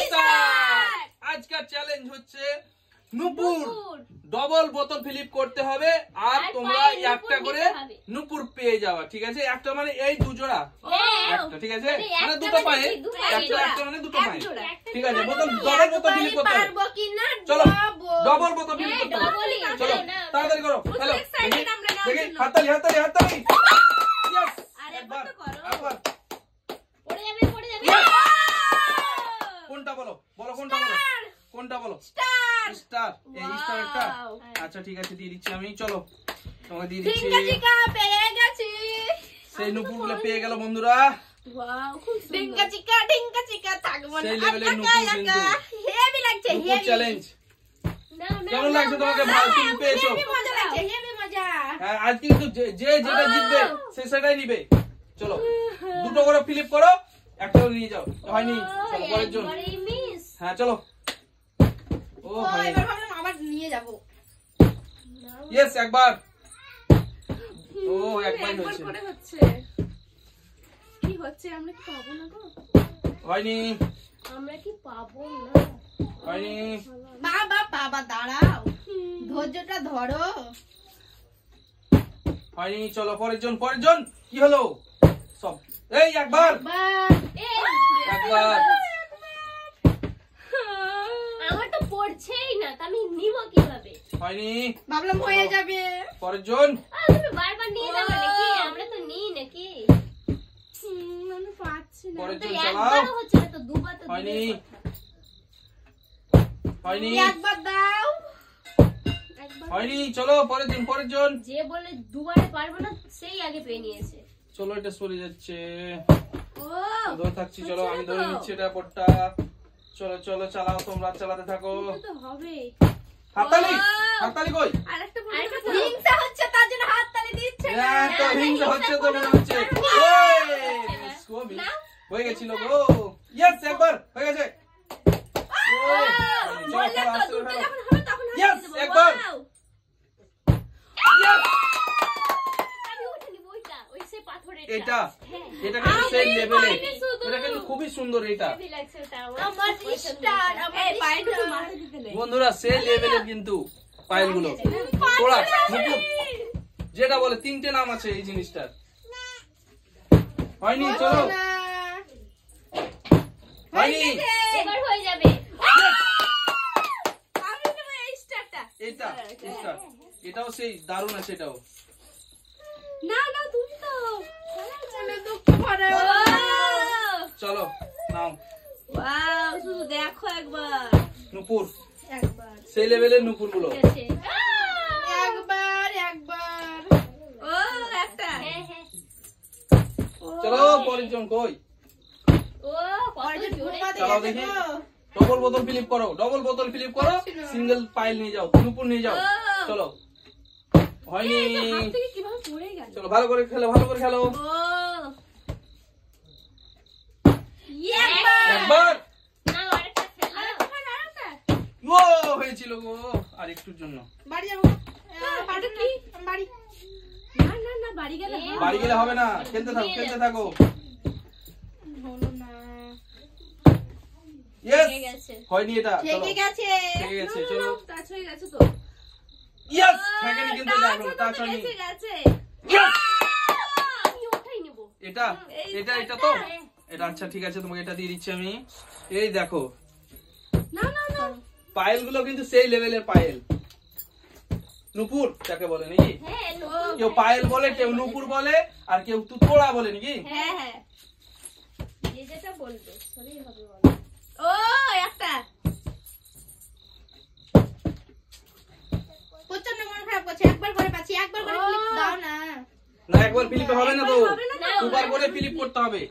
Start. আজকের challenge হচ্ছে নুপুর double বোতল ফিলিপ করতে হবে আর তোমরা একটা করে নুপুর পেয়ে যাওয়া, ঠিক আছে? একটা মানে এই দু জোড়া একটা, ঠিক আছে? মানে দুটো পায়ে একটা মানে দুটো পায়ে, ঠিক আছে? বোতল ডবল বোতল ফিলিপ করতে হবে। চলো ডবল বোতল ফিলিপ করতে হবে, চলো তাড়াতাড়ি করো। হ্যালো দেখি হাততালি হাততালি হাততালি। ইয়েস একবার একবার পড়ে যাবে কোনটা বলো বলো কোনটা বলো কোনটা বলো? স্টার। এই স্টারটা আচ্ছা ঠিক আছে দিয়ে দিচ্ছি আমি। চলো তোমাকে দিয়ে দিচ্ছি। পেয়ে গেছি সেই নুপুরগুলো পেয়ে গেল বন্ধুরা। ওয়াও খুব সুন্দর। ঢিঙ্কা চিকা থাকবো না। সেই লেভেলের নুপুর কিন্তু হেভি লাগছে নুপুর চ্যালেঞ্জ। কেমন লাগছে তোমাকে? ভালো তুমি পেয়েছো? হেভি মজা লাগছে, হেভি মজা। হ্যাঁ আজ কিন্তু যে যেটা জিতবে সে সেটাই নিবে। চলো দুটো করে ফিলিপ করো, একটা করে নিয়ে যাও। হয়নি? চলো পরের জন। হ্যাঁ চলো। ও ভাই এবার ভাবলাম আবার নিয়ে যাব। ইয়েস একবার। ও একবার করে হচ্ছে। কি হচ্ছে? আমরা কি পাবো না গো? হয়নি আমরা কি পাবো না? হয়নি বাবা দাঁড়াও, ধৈর্যটা ধরো। হয়নি। চলো পরের জন পরের জন। কি হলো সব? এই একবার একবার। আমার তো পড়ছেই না, তা আমি নিব কিভাবে? হয়নি। ভাবলাম হয়ে যাবে। পরের জন। তুমি বারবার নিয়ে যাবে নাকি? আমরা তো নিই নাকি? আমি পাচ্ছি না। পরের তো জন চালাও। একবার হচ্ছে না, তো দুবার তো হয়নি দূরের কথা। হয়নি একবার দাও। হয়নি। চলো পরের জন পরের জন। যে বলে দুবারে পারবো না সেই আগে পেয়ে নিয়েছে। চলো এটা সরে যাচ্ছে। ও ধরে থাকছি। চলো আমি ধরে নিচ্ছি এটা পড়টা। চলো চলো চালাও, তোমরা চালাতে থাকো। তো হবে। হাততালি হাততালি কই? আরেকটা হিংসা হচ্ছে তার জন্য হাত তালি দিচ্ছে না। হ্যাঁ তো হিংসা হচ্ছে তো মনে হচ্ছে। হয়ে গেছিল গো। ইয়েস একবার হয়ে গেছে। বললে তো দুটো যখন হবে তখন ইয়েস একবার। আমি ওটা নিব, ওই সে পাথরের এটা এটা কিন্তু সেই লেভেলে, এটা কিন্তু খুবই সুন্দর। এটা হেভি লাগছে ওটা আমার স্টার। এই পায়েটা তো মাথা দিতে নেই। বন্ধুরা সেই লেভেলের কিন্তু পাইলগুলো তোরা নুপুর যেটা বলে তিনটে নাম আছে এই জিনিসটার। হয়নি। চলো হয়নি। এবার হয়ে যাবে। আমি নেব এই স্টারটা। এটা স্টার এটাও সেই দারুণ আছে এটাও। না না তুমি তো মনে দুঃখ ভরে। চলো নাও ওয়াও শুধু দেখো একবার। নুপুর একবার সেই লেভেলের নুপুর গুলো। একবার ও একটা। হ্যাঁ হ্যাঁ। চলো পরের জন কই? ও কত জোরে চালাও দেখি। ডবল বোতল ফিলিপ করো, ডবল বোতল ফিলিপ করো, সিঙ্গেল পাইল নিয়ে যাও, নুপুর নিয়ে যাও। চলো হয়নি। হাত থেকে কিভাবে পড়ে গেল? চলো ভালো করে খেলো ভালো করে খেলো। ও একবার না আরেকটা খেলা। আরেকটা। ও হয়েছিল গো আর একটুর জন্য। বাড়ি যাবো। এটা কি? বাড়ি। না না না বাড়ি গেলে হবে। বাড়ি গেলে হবে না, খেলতে থাকো খেলতে থাকো। হলো না। ইয়েস ঠিক আছে। হয়নি এটা। চলো ঠিক আছে। ঠিক আছে চলো। টাচ হয়ে গেছে তো। ইয়েস থাকেনি কিন্তু এটা এখনো টাচ হয়নি। গেছে গেছে। আমি ওটাই নেব। এটা এটা এটা তো এটা আচ্ছা ঠিক আছে তোমাকে এটা দিয়ে দিচ্ছি আমি। এই দেখো না না না পায়েল গুলো কিন্তু সেই লেভেলের পায়েল। নুপুর যাকে বলে নাকি? হ্যাঁ কেউ পায়েল বলে, কেউ নুপুর বলে, আর কেউ তুতোড়া বলে নাকি? হ্যাঁ হ্যাঁ। যে যেটা বলবে সবই হবে বলো। ও একটা। প্রচন্ড মন খারাপ করছে। একবার করে পাচ্ছি, একবার করে ক্লিপ দাও না। না একবার ফিলিপ হবে না তো, হবে না তো। দুবার করে ফিলিপ করতে হবে।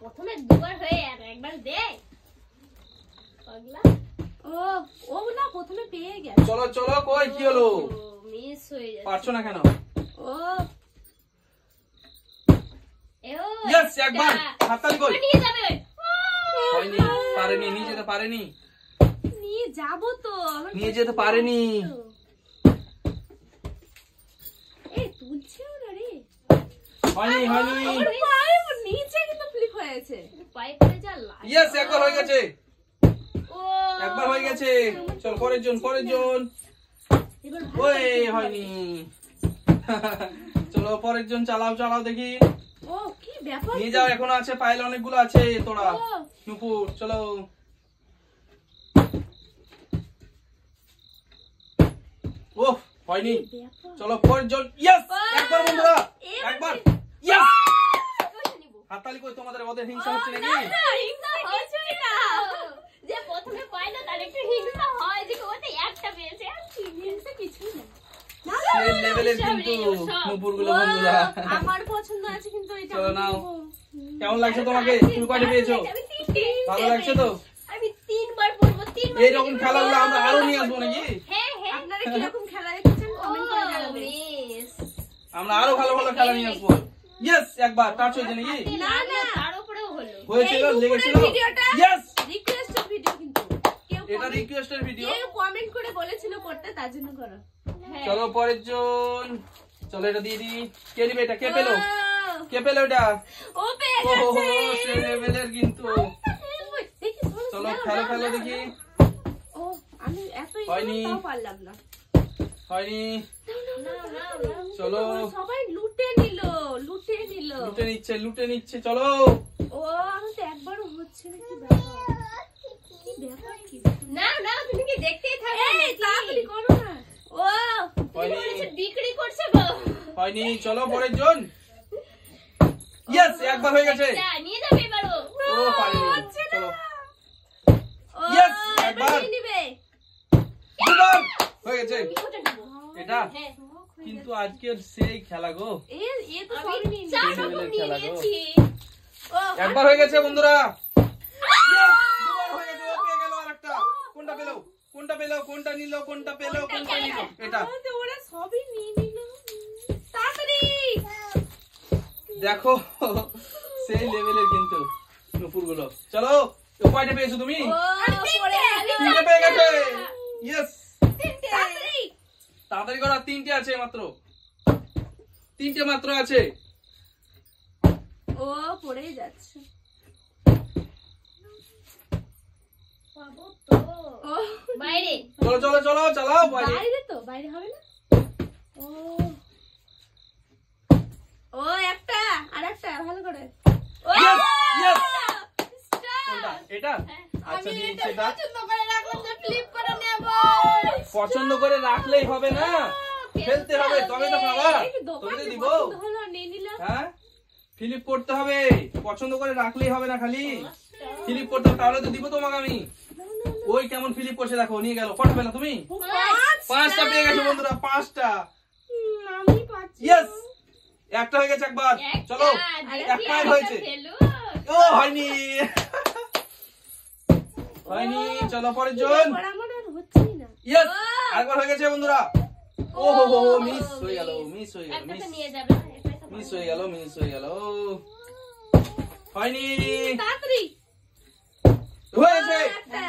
প্রথমে দুবার হয়ে আর একবার দে পাগলা। ও ও না প্রথমে পেয়ে গেছে। চলো চলো কই কি হলো? মিস হয়ে যাচ্ছে। পারছো না কেন? ও এও ইয়েস একবার হাততালি কই? নিয়ে যাবে। হয়নি, পারেনি, নিয়ে যেতে পারেনি, নিয়ে যাবো তো। নিয়ে যেতে পারেনি। এই তুলছেও না রে। হয়নি হয়নি। পায়ে নিচে কিন্তু ফ্লিপ হয়েছে। পায়ে পড়ে যা লাগে। ইয়েস, একবার হয়ে গেছে, ও একবার হয়ে গেছে। চল পরের জন, পরের জন। এবার ওই হয়নি। চলো পরের জন, চালাও চালাও দেখি। ও কি ব্যাপার? নিয়ে যাও, এখনো আছে, পাইলে অনেকগুলো আছে তোরা। ও, নুপুর চলো। ওহ হয়নি। কি ব্যাপার? চলো পরের জন। ইয়েস, একবার বন্ধুরা, একবার। ইয়েস, বসে নিব। হাততালি কই, তোমাদের ওদের হিংসা হচ্ছে নাকি? না, হিংসা কিছুই না। যে প্রথমে পায় না তার একটু হিংসা হয় যে ওতে একটা পেয়েছে আর কি। হিংসা কিছুই না। সেই লেভেলের কিন্তু নুপুরগুলো বন্ধুরা। আমার পছন্দ আছে কিন্তু এটা চলো আমি নাও। নেবো। কেমন লাগছে তোমাকে? তুমি কয়টা পেয়েছো? আমি তিনটে। ভালো লাগছে তো? আমি 3 বার পড়বো, 3 বার। এইরকম খেলাগুলো আমরা আরো নিয়ে আসবো নাকি? হ্যাঁ হ্যাঁ। আপনারা কিরকম খেলা দেখেছেন কমেন্ট করে জানাবেন। মিস। আমরা আরো ভালো ভালো খেলা নিয়ে আসবো। ইয়েস, একবার টাচ হয়েছে নাকি? না, না। তার উপরেও হলো। হয়েছিল, এই লেগেছিল। দুপুরের ভিডিওটা ইয়েস, রিকোয়েস্টের ভিডিও কিন্তু কেউ এটা রিকোয়েস্টের ভিডিও। কমেন্ট করে বলেছিল করতে, তার জন্য করো। হ্যাঁ। চলো পরের জন। চলো এটা দিয়ে দিই। কে নিবে এটা? কে পেলো? ও, কে পেলো এটা? ও পেয়ে ও গেছে। সেই লেভেলের কিন্তু। দেখি, চলো খেলো খেলো দেখি। ও আমি এত হয়নি। তাও পারলাম না। হয়নি। নাও, নাও, নাও। চলো, সবাই লুটে নিল। লুটে নিচ্ছে, লুটে নিচ্ছে। চলো ও আমি তো একবারও হচ্ছে না, কি ব্যাপার? কি ব্যাপার কি ব্যাপার? নাও, নাও, তুমি কি দেখতেই থাকো এই নাকি? তাড়াতাড়ি করো না। ও হয়নি, বলেছে বিক্রি করছে গো। হয়নি। চলো পরের জন। ইয়েস, একবার হয়ে গেছে। যা, নিয়ে যাবে এবারও। ও পারিনি। চলো ও Yes, এবার একবার। নিয়ে নিবে। দুবার হয়ে গেছে। আমি ওটা নেবো। এটা হ্যাঁ। কিন্তু আজকের সেই খেলা গো। এ তো আমি সবই নিয়ে চার এই নিবে। রকম লেভেলের নিয়ে খেলা গো। নিয়েছি। ও একবার হয়ে গেছে বন্ধুরা। Yes, দুবার হয়ে গেছে। ও পেয়ে গেল আরেকটা। কোনটা পেলো? কোনটা পেলো? কোনটা নিল? কোনটা পেলো? কোনটা নিল? এটা আমি তো ওরা সবই নিয়ে নিল। তাড়াতাড়ি। দেখো, সেই লেভেলের কিন্তু নুপুরগুলো। চলো, তো কয়টা পেয়েছো তুমি? ও পড়ে গেল। তিনটে পেয়ে গেছে। ইয়েস, তাড়াতাড়ি। তাড়াতাড়ি করো, আর তিনটে আছে মাত্র। তিনটে মাত্র আছে। ও পড়েই যাচ্ছে। পাবো তো। ও বাইরে। চলো চলো চলো, চালাও বাইরে। বাইরে তো বাইরে হবে না। ও ও একটা আর একটা ভালো করে। ও Yes, yes. Stop! কোনটা? এটা? আচ্ছা আমি দিন এটা সেটা। পছন্দ করে রাখলাম যে ফ্লিপ করে নেব। পছন্দ করে রাখলেই হবে না, ফেলতে হবে তবে তো খাবা। তবে তো দিব। পছন্দ হলো নিয়ে নিলাম। হ্যাঁ, ফিলিপ করতে হবে। পছন্দ করে রাখলেই হবে না, খালি ফিলিপ করতে হবে, তাহলে তো দিব তোমাকে আমি। ওই কেমন ফিলিপ করছে দেখো, নিয়ে গেল। কটা পেলা তুমি? পাঁচটা পেয়ে গেছো বন্ধুরা, পাঁচটা। আমি পাচ্ছি। ইয়েস, একটা হয়ে গেছে একবার। চলো, একটা একটা হয়েছে। ফেলু। ও হয়নি। হয়নি। চলো পরের জন। আমার আর হচ্ছেই না। ইয়েস, আরেকবার হয়ে গেছে বন্ধুরা। ও হো হো, মিস হয়ে গেল, মিস হয়ে গেল, একটা তো মিস নিয়ে যাবে। এটাই তো মিস হয়ে গেল, মিস হয়ে গেল। হয়নি। তাড়াতাড়ি। হয়েছে। একটা।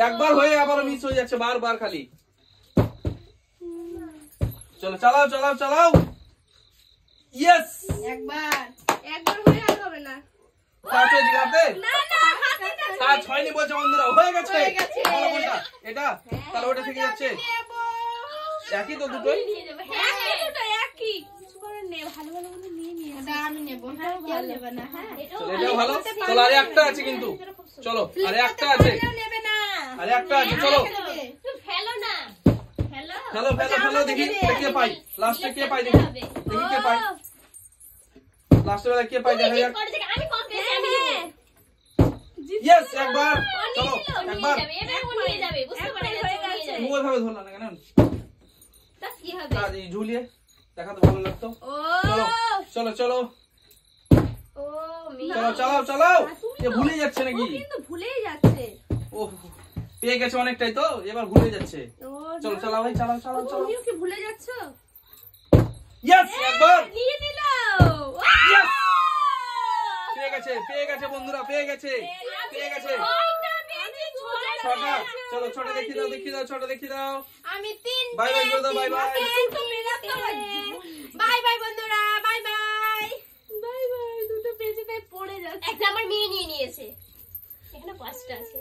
একবার হয়ে আবার মিস হয়ে যাচ্ছে, বারবার খালি। চলো চালাও চালাও চালাও। ইয়েস, একবার হয়ে আর হবে না। টাচ হয়েছে হাতে। না না হাতে টাচ টাচ হয়নি বলছে বন্ধুরা, হয়ে গেছে। হয়ে গেছে। বলো কোনটা? এটা? তাহলে ওটা থেকে যাচ্ছে। নেব। একই তো দুটোই। নিয়ে যাবে। হ্যাঁ একই হ্যাঁ। দুটো একই। কিছু করে নে ভালো ভালো করে নিয়ে নিয়ে। আমি নেব। হ্যাঁ কেউ নেবে না। হ্যাঁ এটাও চলো, এটাও ভালো। করতে চলো, আরে একটা আছে কিন্তু। চলো, আরে একটা আছে। কেউ নেবে না। আরে একটা আছে, চলো। তুমি ফেলো না। ফেলো। ফেলো ফেলো ফেলো, দেখি কে পাই। লাস্টে কে পাই দেখি। দেখি কে পাই। লাস্টে বেলা কে পাই দেখা যাক। আমি কম পেয়েছি, আমি নেবো। ইয়েস, একবার। চলো, ও নিয়ে একবার। যাবে, এবার ও নিয়ে যাবে। বুঝতে পারে একবার গেছে, হয়ে ও নিয়ে গেছে। যাবে। তুমি ওইভাবে ধরলা না কেন? তা কি হবে? এই ঝুলিয়ে দেখাতে ভালো লাগতো। ও চলো চলো চলো ও মি চলো, চালাও চালাও। তুমি এ তো- ভুলে যাচ্ছে ও নাকি? কিন্তু ভুলেই যাচ্ছে। ও পেয়ে গেছে অনেকটাই তো, এবার ভুলে যাচ্ছে। ও চলো চালাও ভাই, চালাও ও, চালাও চালাও। তুমিও কি ভুলে যাচ্ছ? ইয়েস, একবার। নিয়ে নিল। Yes! পেয়ে গেছে, পেয়ে গেছে বন্ধুরা, পেয়ে গেছে, পেয়ে গেছে। ছটা। চলো ছটা দেখিয়ে দাও, দেখিয়ে দাও, ছটা দেখিয়ে দাও। আমি তিন বাই বাই করে দাও, বাই বাই। বাই বাই বন্ধুরা, বাই বাই। Bye bye. দুটো পেজে পড়ে যাচ্ছে। একটা আমার মেয়ে নিয়ে নিয়েছে, এখানে 5টা আছে।